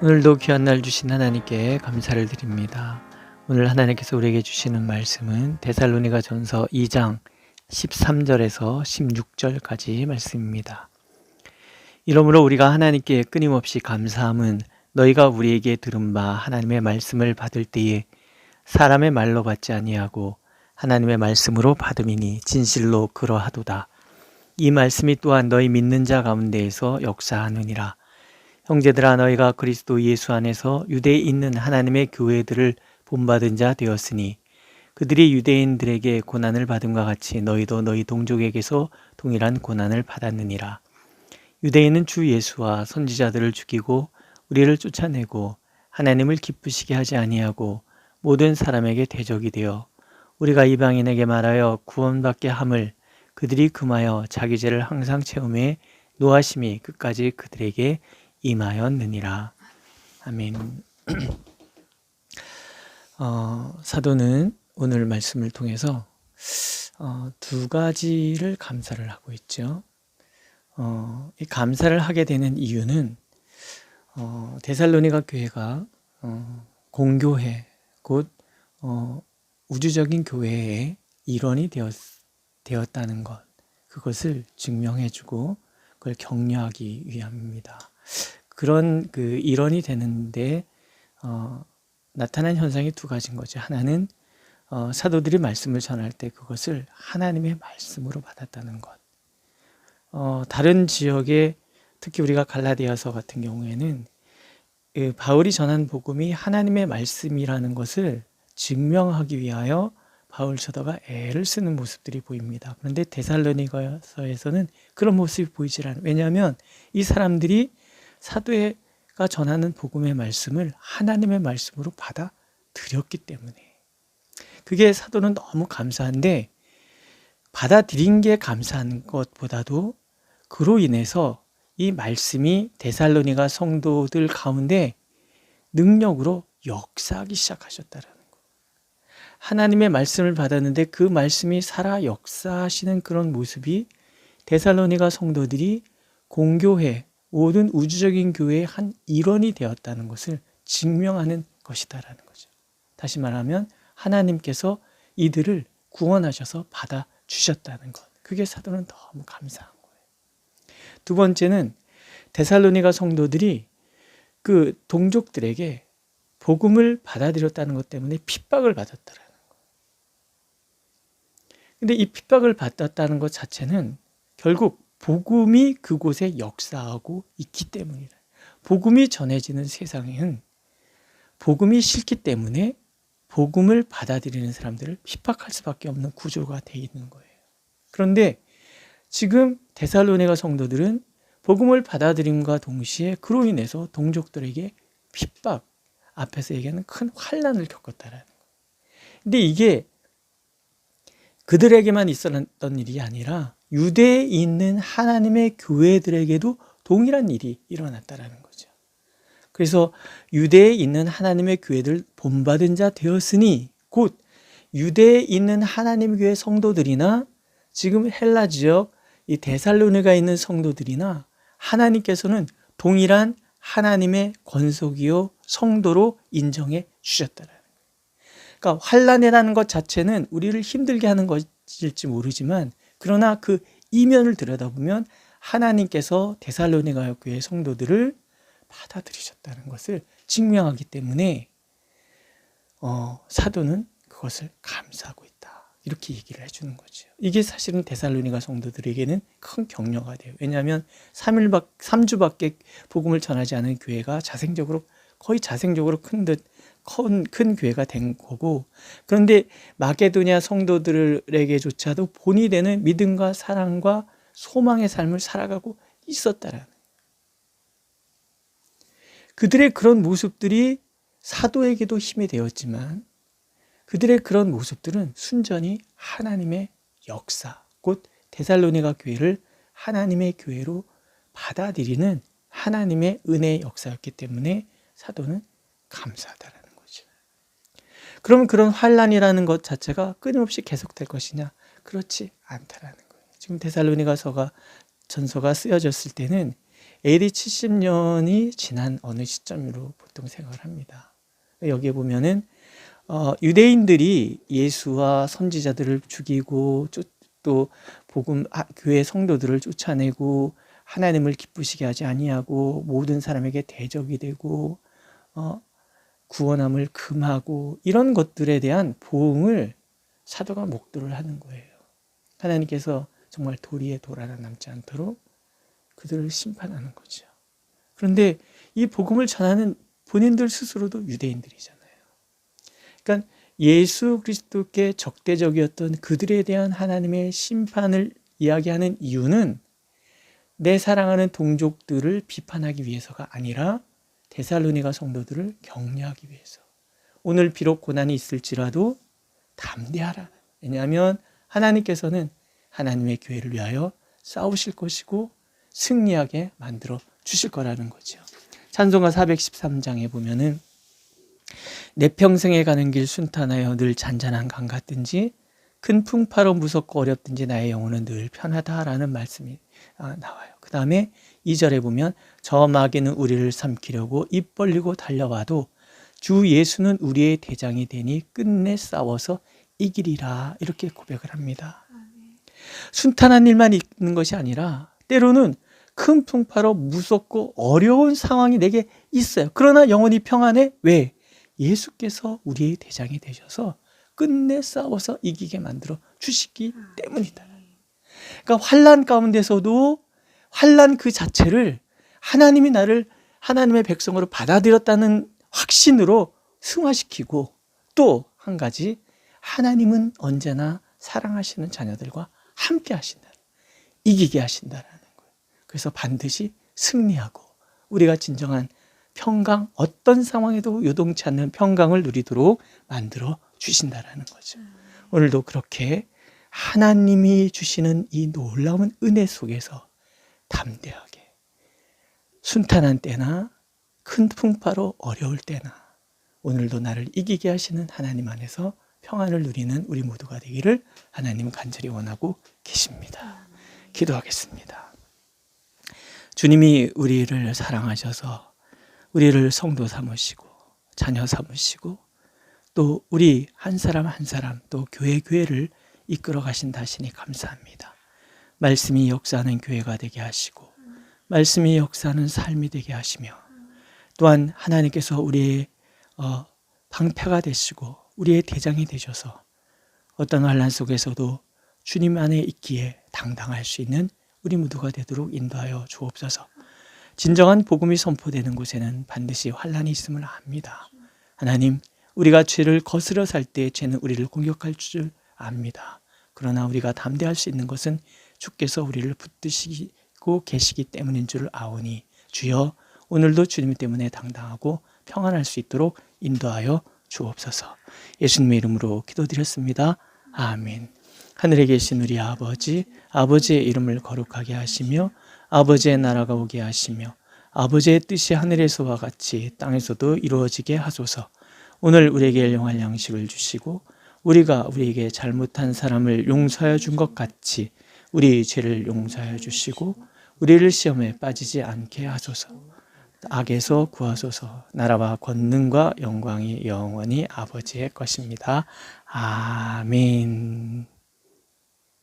오늘도 귀한 날 주신 하나님께 감사를 드립니다. 오늘 하나님께서 우리에게 주시는 말씀은 데살로니가 전서 2장 13절에서 16절까지 말씀입니다. 이러므로 우리가 하나님께 끊임없이 감사함은 너희가 우리에게 들은 바 하나님의 말씀을 받을 때에 사람의 말로 받지 아니하고 하나님의 말씀으로 받음이니 진실로 그러하도다. 이 말씀이 또한 너희 믿는 자 가운데에서 역사하느니라. 형제들아, 너희가 그리스도 예수 안에서 유대에 있는 하나님의 교회들을 본받은 자 되었으니 그들이 유대인들에게 고난을 받음과 같이 너희도 너희 동족에게서 동일한 고난을 받았느니라. 유대인은 주 예수와 선지자들을 죽이고 우리를 쫓아내고 하나님을 기쁘시게 하지 아니하고 모든 사람에게 대적이 되어 우리가 이방인에게 말하여 구원받게 함을 그들이 금하여 자기 죄를 항상 채우매 노하심이 끝까지 그들에게 임하였느니라. 아멘. 사도는 오늘 말씀을 통해서 두 가지를 감사를 하고 있죠. 이 감사를 하게 되는 이유는 데살로니가 교회가 공교회 곧 우주적인 교회의 일원이 되었다는 것, 그것을 증명해주고 그걸 격려하기 위함입니다. 그런 그 일원이 되는데 나타난 현상이 두 가지인 거죠. 하나는 사도들이 말씀을 전할 때 그것을 하나님의 말씀으로 받았다는 것. 다른 지역에 특히 우리가 갈라디아서 같은 경우에는 바울이 전한 복음이 하나님의 말씀이라는 것을 증명하기 위하여 바울 사도가 애를 쓰는 모습들이 보입니다. 그런데 데살로니가서에서는 그런 모습이 보이질 않아요. 왜냐하면 이 사람들이 사도가 전하는 복음의 말씀을 하나님의 말씀으로 받아들였기 때문에, 그게 사도는 너무 감사한데 받아들인 게 감사한 것보다도 그로 인해서 이 말씀이 데살로니가 성도들 가운데 능력으로 역사하기 시작하셨다는 거예요. 하나님의 말씀을 받았는데 그 말씀이 살아 역사하시는 그런 모습이 데살로니가 성도들이 공교회, 모든 우주적인 교회의 한 일원이 되었다는 것을 증명하는 것이다라는 거죠. 다시 말하면 하나님께서 이들을 구원하셔서 받아주셨다는 것. 그게 사도는 너무 감사한 거예요. 두 번째는 데살로니가 성도들이 그 동족들에게 복음을 받아들였다는 것 때문에 핍박을 받았다라는 거예요. 근데 이 핍박을 받았다는 것 자체는 결국 복음이 그곳에 역사하고 있기 때문이다. 복음이 전해지는 세상에는 복음이 싫기 때문에 복음을 받아들이는 사람들을 핍박할 수밖에 없는 구조가 되어 있는 거예요. 그런데 지금 데살로니가 성도들은 복음을 받아들임과 동시에 그로 인해서 동족들에게 핍박, 앞에서 얘기하는 큰 환난을 겪었다라는 거예요. 근데 이게 그들에게만 있었던 일이 아니라 유대에 있는 하나님의 교회들에게도 동일한 일이 일어났다라는 거죠. 그래서 유대에 있는 하나님의 교회들 본받은 자 되었으니 곧 유대에 있는 하나님의 교회 성도들이나 지금 헬라 지역 이 데살로니가에 있는 성도들이나 하나님께서는 동일한 하나님의 권속이요 성도로 인정해 주셨다라는 거예요. 그러니까 환난이라는 것 자체는 우리를 힘들게 하는 것일지 모르지만 그러나 그 이면을 들여다보면 하나님께서 데살로니가 교회 성도들을 받아들이셨다는 것을 증명하기 때문에 사도는 그것을 감사하고 있다. 이렇게 얘기를 해주는 거죠. 이게 사실은 데살로니가 성도들에게는 큰 격려가 돼요. 왜냐하면 3주밖에 복음을 전하지 않은 교회가 거의 자생적으로 큰 교회가 된 거고, 그런데 마게도냐 성도들에게조차도 본이 되는 믿음과 사랑과 소망의 삶을 살아가고 있었다라는 거예요. 그들의 그런 모습들이 사도에게도 힘이 되었지만 그들의 그런 모습들은 순전히 하나님의 역사, 곧 데살로니가 교회를 하나님의 교회로 받아들이는 하나님의 은혜의 역사였기 때문에 사도는 감사하다라는 거죠. 그럼 그런 환난이라는 것 자체가 끊임없이 계속될 것이냐? 그렇지 않다라는 거예요. 지금 데살로니가 전서가 쓰여졌을 때는 AD 70년이 지난 어느 시점으로 보통 생각을 합니다. 여기에 보면은 유대인들이 예수와 선지자들을 죽이고 또 교회 성도들을 쫓아내고 하나님을 기쁘시게 하지 아니하고 모든 사람에게 대적이 되고 구원함을 금하고 이런 것들에 대한 보응을 사도가 목도를 하는 거예요. 하나님께서 정말 도리에 돌 하나 남지 않도록 그들을 심판하는 거죠. 그런데 이 복음을 전하는 본인들 스스로도 유대인들이잖아요. 그러니까 예수 그리스도께 적대적이었던 그들에 대한 하나님의 심판을 이야기하는 이유는 내 사랑하는 동족들을 비판하기 위해서가 아니라 데살로니가 성도들을 격려하기 위해서. 오늘 비록 고난이 있을지라도 담대하라. 왜냐하면 하나님께서는 하나님의 교회를 위하여 싸우실 것이고 승리하게 만들어 주실 거라는 거죠. 찬송가 413장에 보면은 내 평생에 가는 길 순탄하여 늘 잔잔한 강 같든지 큰 풍파로 무섭고 어렵든지 나의 영혼은 늘 편하다라는 말씀이 나와요. 그 다음에 2절에 보면 저 마귀는 우리를 삼키려고 입 벌리고 달려와도 주 예수는 우리의 대장이 되니 끝내 싸워서 이기리라 이렇게 고백을 합니다. 순탄한 일만 있는 것이 아니라 때로는 큰 풍파로 무섭고 어려운 상황이 내게 있어요. 그러나 영원히 평안해. 왜? 예수께서 우리의 대장이 되셔서 끝내 싸워서 이기게 만들어 주시기 때문이다. 그러니까 환난 가운데서도 환난 그 자체를 하나님이 나를 하나님의 백성으로 받아들였다는 확신으로 승화시키고 또 한 가지 하나님은 언제나 사랑하시는 자녀들과 함께 하신다. 이기게 하신다라는 거예요. 그래서 반드시 승리하고 우리가 진정한 평강, 어떤 상황에도 요동치 않는 평강을 누리도록 만들어 주신다라는 거죠. 오늘도 그렇게 하나님이 주시는 이 놀라운 은혜 속에서 담대하게 순탄한 때나 큰 풍파로 어려울 때나 오늘도 나를 이기게 하시는 하나님 안에서 평안을 누리는 우리 모두가 되기를 하나님 간절히 원하고 계십니다. 기도하겠습니다. 주님이 우리를 사랑하셔서 우리를 성도 삼으시고 자녀 삼으시고 또 우리 한 사람 한 사람 또 교회를 이끌어 가신다 하시니 감사합니다. 말씀이 역사하는 교회가 되게 하시고 말씀이 역사하는 삶이 되게 하시며 또한 하나님께서 우리의 방패가 되시고 우리의 대장이 되셔서 어떤 환난 속에서도 주님 안에 있기에 당당할 수 있는 우리 모두가 되도록 인도하여 주옵소서. 진정한 복음이 선포되는 곳에는 반드시 환난이 있음을 압니다. 하나님, 우리가 죄를 거스려 살 때 죄는 우리를 공격할 줄 압니다. 그러나 우리가 담대할 수 있는 것은 주께서 우리를 붙드시고 계시기 때문인 줄 아오니 주여 오늘도 주님 때문에 당당하고 평안할 수 있도록 인도하여 주옵소서. 예수님의 이름으로 기도드렸습니다. 아멘. 하늘에 계신 우리 아버지, 아버지의 이름을 거룩하게 하시며 아버지의 나라가 오게 하시며 아버지의 뜻이 하늘에서와 같이 땅에서도 이루어지게 하소서. 오늘 우리에게 일용할 양식을 주시고 우리가 우리에게 잘못한 사람을 용서하여 준 것 같이 우리 죄를 용서하여 주시고 우리를 시험에 빠지지 않게 하소서. 악에서 구하소서. 나라와 권능과 영광이 영원히 아버지의 것입니다. 아멘.